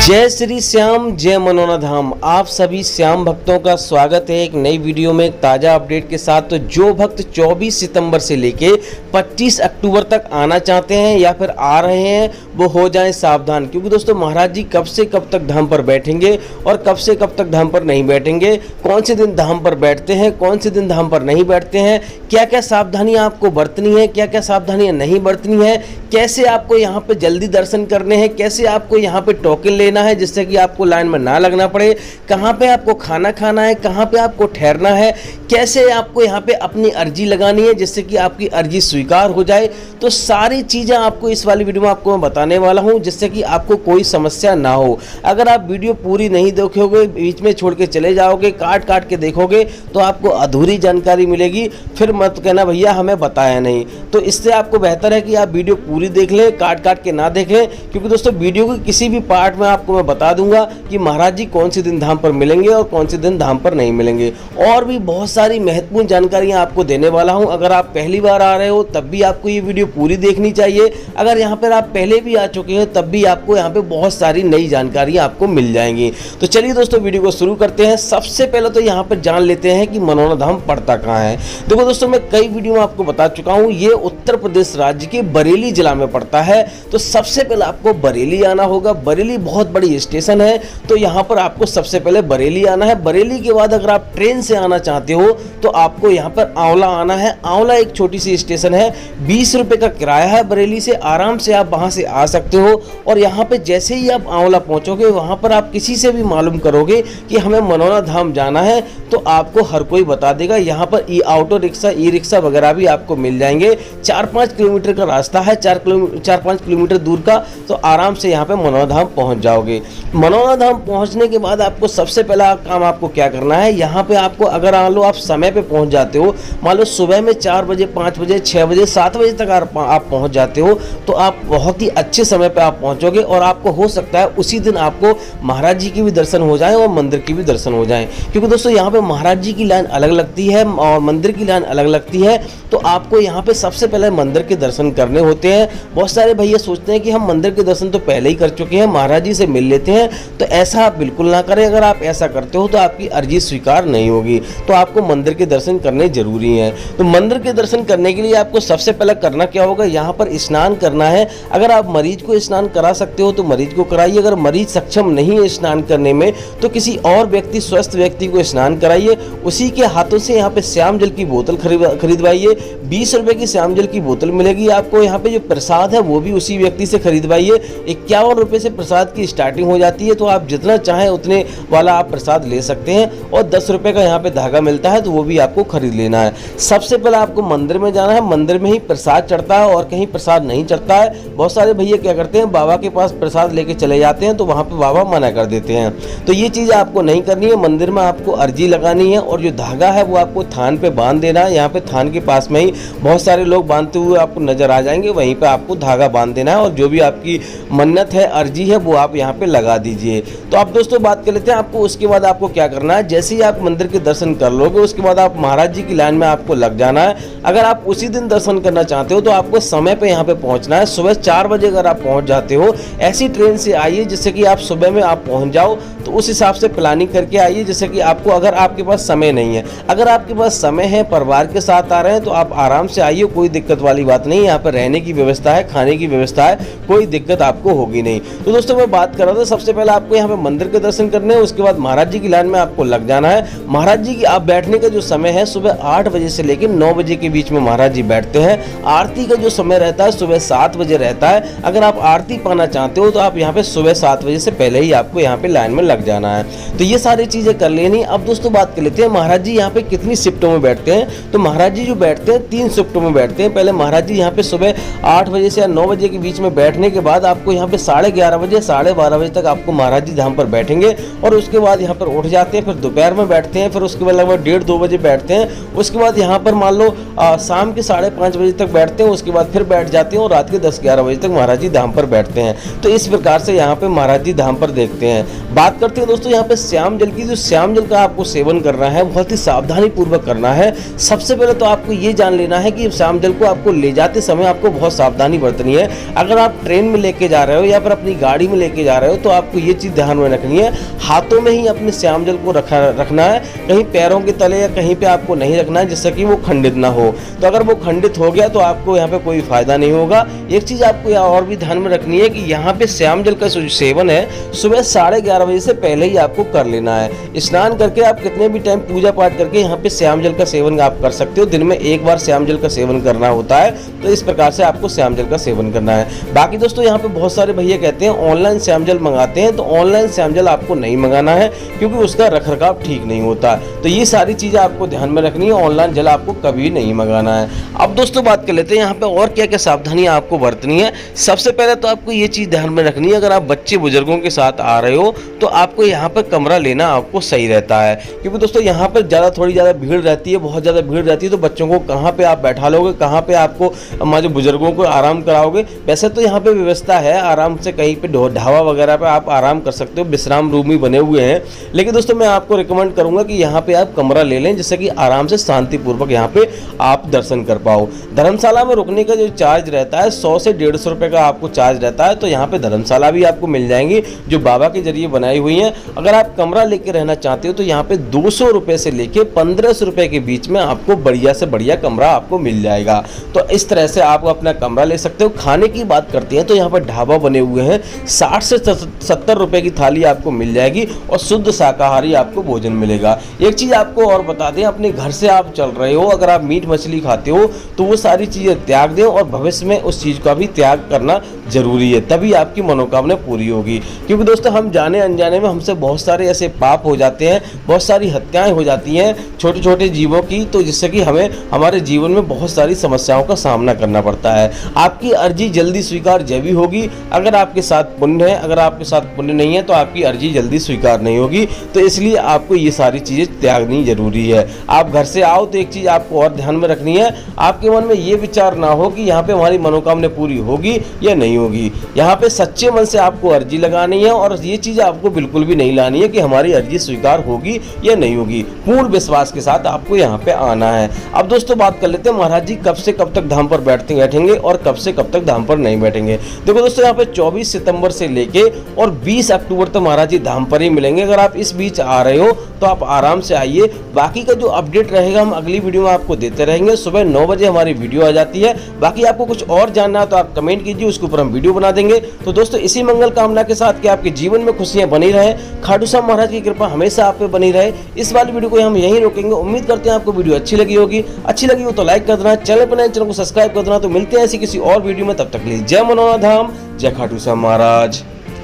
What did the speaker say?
जय श्री श्याम, जय मनोना धाम। आप सभी श्याम भक्तों का स्वागत है एक नई वीडियो में, एक ताज़ा अपडेट के साथ। तो जो भक्त 24 सितंबर से लेके 25 अक्टूबर तक आना चाहते हैं या फिर आ रहे हैं, वो हो जाएं सावधान, क्योंकि दोस्तों महाराज जी कब से कब तक धाम पर बैठेंगे और कब से कब तक धाम पर नहीं बैठेंगे, कौन से दिन धाम पर बैठते हैं, कौन से दिन धाम पर नहीं बैठते हैं, क्या क्या सावधानियाँ आपको बरतनी है, क्या क्या सावधानियाँ नहीं बरतनी है, कैसे आपको यहाँ पे जल्दी दर्शन करने हैं, कैसे आपको यहाँ पे टोकन लेना है जिससे कि आपको लाइन में ना लगना पड़े, कहाँ पे आपको खाना खाना है, कहाँ पे आपको ठहरना है, कैसे आपको यहाँ पे अपनी अर्जी लगानी है जिससे कि आपकी अर्जी स्वीकार हो जाए। तो सारी चीज़ें आपको इस वाली वीडियो में आपको मैं बताने वाला हूँ जिससे कि आपको कोई समस्या ना हो। अगर आप वीडियो पूरी नहीं देखोगे, बीच में छोड़ के चले जाओगे, काट काट के देखोगे तो आपको अधूरी जानकारी मिलेगी, फिर मत कहना भैया हमें बताया नहीं। तो इससे आपको बेहतर है कि आप वीडियो पूरी देख लें, काट काट के ना देख लें, क्योंकि दोस्तों वीडियो के किसी भी पार्ट में आपको मैं बता दूंगा कि महाराज जी कौन से दिन धाम पर मिलेंगे और कौन से दिन धाम पर नहीं मिलेंगे। और भी बहुत सारी महत्वपूर्ण जानकारियां आपको देने वाला हूं। अगर आप पहली बार आ रहे हो तब भी आपको ये वीडियो पूरी देखनी चाहिए। अगर यहाँ पर आप पहले भी आ चुके हैं तब भी आपको यहाँ पे बहुत सारी नई जानकारियां आपको मिल जाएंगी। तो चलिए दोस्तों वीडियो को शुरू करते हैं। सबसे पहले तो यहाँ पर जान लेते हैं कि मनोना धाम पड़ता कहाँ है। देखो दोस्तों, मैं कई वीडियो में आपको बता चुका हूँ, ये उत्तर प्रदेश राज्य के बरेली जिला में पड़ता है। तो सबसे पहले आपको बरेली आना होगा। बरेली बहुत बड़ी स्टेशन है, तो यहाँ पर आपको सबसे पहले बरेली आना है। बरेली के बाद अगर आप ट्रेन से आना चाहते हो तो आपको यहाँ पर आंवला आना है। आंवला एक छोटी सी स्टेशन है, 20 रुपये का किराया है। बरेली से आराम से आप वहाँ से आ सकते हो। और यहाँ पे जैसे ही आप आंवला पहुँचोगे वहाँ पर आप किसी से भी मालूम करोगे कि हमें मनोना धाम जाना है तो आपको हर कोई बता देगा। यहाँ पर ऑटो रिक्शा, ई रिक्शा वगैरह भी आपको मिल जाएंगे। 4-5 किलोमीटर का रास्ता है, 4-5 किलोमीटर दूर का, तो आराम से यहाँ पे मनोना धाम पहुँच जाओगे। मनोना धाम पहुँचने के बाद आपको सबसे पहला काम आपको क्या करना है, यहाँ पे आपको अगर मान लो आप समय पे पहुँच जाते हो, मान लो सुबह में 4 बजे, 5 बजे, 6 बजे, 7 बजे तक आप पहुँच जाते हो तो आप बहुत ही अच्छे समय पे आप पहुँचोगे। और आपको हो सकता है उसी दिन आपको महाराज जी की भी दर्शन हो जाए और मंदिर की भी दर्शन हो जाए, क्योंकि दोस्तों यहाँ पे महाराज जी की लाइन अलग लगती है और मंदिर की लाइन अलग लगती है। तो आपको यहाँ पे सबसे पहले मंदिर के दर्शन करने होते हैं। बहुत सारे भैया सोचते हैं कि हम मंदिर के दर्शन तो पहले ही कर चुके हैं, महाराज जी से मिल लेते हैं, तो ऐसा आप बिल्कुल ना करें। अगर आप ऐसा करते हो तो आपकी अर्जी स्वीकार नहीं होगी। तो आपको मंदिर के दर्शन करने जरूरी हैं। तो मंदिर के दर्शन करने के लिए आपको सबसे पहले करना क्या होगा, यहाँ पर स्नान करना है। अगर आप मरीज को स्नान करा सकते हो तो मरीज को कराइए। अगर मरीज सक्षम नहीं है स्नान करने में तो किसी और व्यक्ति, स्वस्थ व्यक्ति को स्नान कराइए। उसी के हाथों से यहाँ पे श्याम जल की बोतल खरीदवाइए। 20 रुपए की श्याम जल की बोतल मिलेगी आपको। यहाँ पे जो प्रसाद है वो भी उसी व्यक्ति से खरीदवाइए। 51 रुपए से प्रसाद की स्टार्टिंग हो जाती है, तो आप जितना चाहें उतने वाला आप प्रसाद ले सकते हैं। और 10 रुपए का यहाँ पे धागा मिलता है, तो वो भी आपको खरीद लेना है। सबसे पहले आपको मंदिर में जाना है। मंदिर में ही प्रसाद चढ़ता है और कहीं प्रसाद नहीं चढ़ता है। बहुत सारे भैया क्या करते हैं, बाबा के पास प्रसाद लेके चले जाते हैं तो वहाँ पे बाबा मना कर देते हैं। तो ये चीज़ आपको नहीं करनी है। मंदिर में आपको अर्जी लगानी है और जो धागा है वो आपको थान पे बांध देना है। यहाँ पे थान के पास में ही बहुत सारे लोग बांधते हुए आपको नजर आ जाएंगे, वहीं पे आपको धागा बांध देना है और जो भी आपकी मन्नत है, अर्जी है, वो आप यहाँ पे लगा दीजिए। तो आप दोस्तों बात कर लेते हैं आपको। उसके बाद आपको क्या करना है, जैसे ही आप मंदिर के दर्शन कर लोगे उसके बाद आप महाराज जी की लाइन में आपको लग जाना है। अगर आप उसी दिन दर्शन करना चाहते हो तो आपको समय पे यहाँ पे पहुँचना है। सुबह 4 बजे अगर आप पहुँच जाते हो, ऐसी ट्रेन से आइए जिससे कि आप सुबह में आप पहुँच जाओ। तो उस हिसाब से प्लानिंग करके आइए जिससे कि आपको, अगर आपके पास समय नहीं है, अगर आपके पास समय है, परिवार के साथ आ रहे हैं, तो आप आराम से आइए, कोई दिक्कत वाली बात नहीं। यहाँ पर रहने की व्यवस्था है, खाने की व्यवस्था है, कोई दिक्कत आपको होगी नहीं। तो दोस्तों मैं बात कर रहा था, सबसे पहले आपको यहाँ पे मंदिर के दर्शन करने हैं। उसके बाद महाराज जी की लाइन में आपको लग जाना है। महाराज जी की आप बैठने का जो समय है, सुबह 8 बजे से लेकर 9 बजे के बीच में महाराज जी बैठते हैं। आरती का जो समय रहता है सुबह 7 बजे रहता है। अगर आप आरती पाना चाहते हो तो आप यहाँ पे सुबह 7 बजे से पहले ही आपको यहाँ पे लाइन में लग जाना है। तो ये सारी चीजें कर लेनी। अब दोस्तों बात कर लेते हैं महाराज जी यहाँ पे कितनी शिफ्टों में बैठते हैं। तो महाराज जी जो बैठते हैं 3 शिफ्टों में बैठते हैं। पहले महाराज जी यहाँ पे सुबह 8 बजे से या 9 बजे के बीच में बैठने के बाद आपको यहाँ पे 11:30 बजे, 12:30 बजे तक आपको महाराज जी धाम पर बैठेंगे और उसके बाद यहाँ पर उठ जाते हैं। फिर दोपहर में बैठते हैं, फिर उसके बाद लगभग 1:30 1:30-2 बजे बैठते हैं, उसके बाद यहाँ पर मान लो शाम के 5:30 बजे तक बैठते हैं, उसके बाद फिर बैठ जाते हैं और रात के 10-11 बजे तक महाराज जी धाम पर बैठते हैं। तो इस प्रकार से यहाँ पे महाराज जी धाम पर देखते हैं। बात करते हैं दोस्तों यहाँ पे श्याम जल की। जो श्याम जल का आपको सेवन करना है बहुत ही सावधानी पूर्वक करना है। सबसे पहले तो आपको ये जान लेना है कि श्याम जल को आपको ले जाते समय आपको बहुत सावधानी बरतनी है। अगर आप ट्रेन में लेके जा रहे हो या फिर अपनी गाड़ी में लेके जा रहे हो तो आपको ये चीज़ ध्यान में रखनी है, हाथों में ही अपने श्याम जल को रखना है, कहीं पैरों के तले या कहीं पे आपको नहीं रखना है जिससे कि वो खंडित ना हो। तो अगर वो खंडित हो गया तो आपको यहाँ पे कोई फायदा नहीं होगा। एक चीज़ आपको यहाँ और भी ध्यान में रखनी है कि यहाँ पे श्याम जल का सेवन है सुबह 11:30 बजे से पहले ही आपको कर लेना है। स्नान करके आप कितने भी टाइम पूजा पाठ करके यहाँ पे श्याम जल का सेवन आप कर सकते हो। दिन में एक बार श्याम जल का सेवन करना होता है, तो इस प्रकार से आपको श्याम जल का सेवन करना है। बाकी दोस्तों यहाँ पे बहुत सारे भैया कहते हैं ऑनलाइन श्याम जल मंगाते हैं, तो ऑनलाइन श्याम जल आपको नहीं मंगाना है क्योंकि उसका रखरखाव ठीक नहीं होता। तो ये सारी चीजें आपको ध्यान में रखनी है, ऑनलाइन जल आपको कभी नहीं मंगाना है। अब दोस्तों बात कर लेते हैं यहाँ पे और क्या क्या सावधानियां आपको बरतनी है। सबसे पहले तो आपको ये चीज ध्यान में रखनी है, अगर आप बच्चे बुजुर्गों के साथ आ रहे हो तो आपको यहाँ पर कमरा लेना आपको सही रहता है, क्योंकि दोस्तों यहाँ पर थोड़ी ज़्यादा भीड़ रहती है, बहुत ज़्यादा भीड़ रहती है। तो बच्चों को कहाँ पे आप बैठा लोगे, कहाँ पे आपको हमारे बुजुर्गों को आराम कराओगे। वैसे तो यहाँ पे व्यवस्था है, आराम से कहीं पे ढाबा वगैरह पे आप आराम कर सकते हो, विश्राम रूम ही बने हुए हैं। लेकिन दोस्तों मैं आपको रिकमेंड करूँगा कि यहाँ पे आप कमरा ले लें जिससे कि आराम से शांतिपूर्वक यहाँ पे आप दर्शन कर पाओ। धर्मशाला में रुकने का जो चार्ज रहता है 100 से 150 रुपये का आपको चार्ज रहता है। तो यहाँ पे धर्मशाला भी आपको मिल जाएंगी जो बाबा के जरिए बनाई हुई हैं। अगर आप कमरा लेके रहना चाहते हो तो यहाँ पे 200 रुपये से लेके 1500 रुपये के बीच में आपको बढ़िया से बढ़िया कमरा आपको मिल जाएगा। तो इस तरह से आप अपना कमरा ले सकते हो। खाने की बात करते हैं तो यहाँ पर ढाबा बने हुए हैं, 60 से 70 रुपये की थाली आपको मिल जाएगी और शुद्ध शाकाहारी आपको भोजन मिलेगा। एक चीज़ आपको और बता दें, अपने घर से आप चल रहे हो, अगर आप मीट मछली खाते हो तो वो सारी चीज़ें त्याग दें और भविष्य में उस चीज़ का भी त्याग करना जरूरी है, तभी आपकी मनोकामना पूरी होगी। क्योंकि दोस्तों हम जाने अनजाने में हमसे बहुत सारे ऐसे पाप हो जाते हैं, बहुत सारी हत्याएं हो जाती हैं छोटे छोटे जीवों की, तो जिससे कि हमें हमारे जीवन में बहुत सारी समस्याओं का सामना करना पड़ता है। आपकी अर्जी जल्दी स्वीकार जब होगी अगर आपके साथ पुण्य है, अगर आपके साथ पुण्य नहीं है तो आपकी अर्जी जल्दी स्वीकार नहीं होगी। तो इसलिए आपको ये सारी चीज़ें त्यागनी जरूरी है। आप घर से आओ तो एक चीज़ आपको और ध्यान में रखनी है, आपके मन में ये विचार ना हो कि यहाँ पे हमारी मनोकामना पूरी होगी या नहीं होगी। यहाँ पे सच्चे मन से आपको अर्जी लगानी है और ये चीज़ आपको बिल्कुल भी नहीं लानी है कि हमारी अर्जी स्वीकार होगी या नहीं होगी। पूर्ण विश्वास के साथ आपको यहाँ पे आना है। अब दोस्तों बात कर लेते हैं महाराज जी कब से कब तक धाम पर बैठेंगे और कब से कब तक धाम पर नहीं बैठेंगे। देखो दोस्तों यहाँ पे 24 सितंबर से लेके और 20 अक्टूबर तक महाराज जी धाम पर ही मिलेंगे। अगर आप इस बीच आ रहे हो तो आप आराम से आइए। बाकी का जो अपडेट रहेगा हम अगली वीडियो में आपको देते रहेंगे। सुबह 9 बजे हमारी वीडियो आ जाती है। बाकी आपको कुछ और जानना है तो आप कमेंट कीजिए, उसके ऊपर हम वीडियो बना देंगे। तो दोस्तों इसी मंगल कामना के साथ कि आपके जीवन में खुशियां बनी रहे, खाटू श्याम महाराज की कृपा हमेशा आप पे बनी रहे, इस वाली वीडियो को हम यहीं रोकेंगे। उम्मीद करते हैं आपको वीडियो अच्छी लगी होगी। अच्छी लगी हो तो लाइक कर देना, चैनल पर नए चैनल को सब्सक्राइब कर देना। तो मिलते हैं ऐसी किसी और वीडियो में, तब तक के लिए जय मनोनाथ धाम, जय खाटू श्याम महाराज।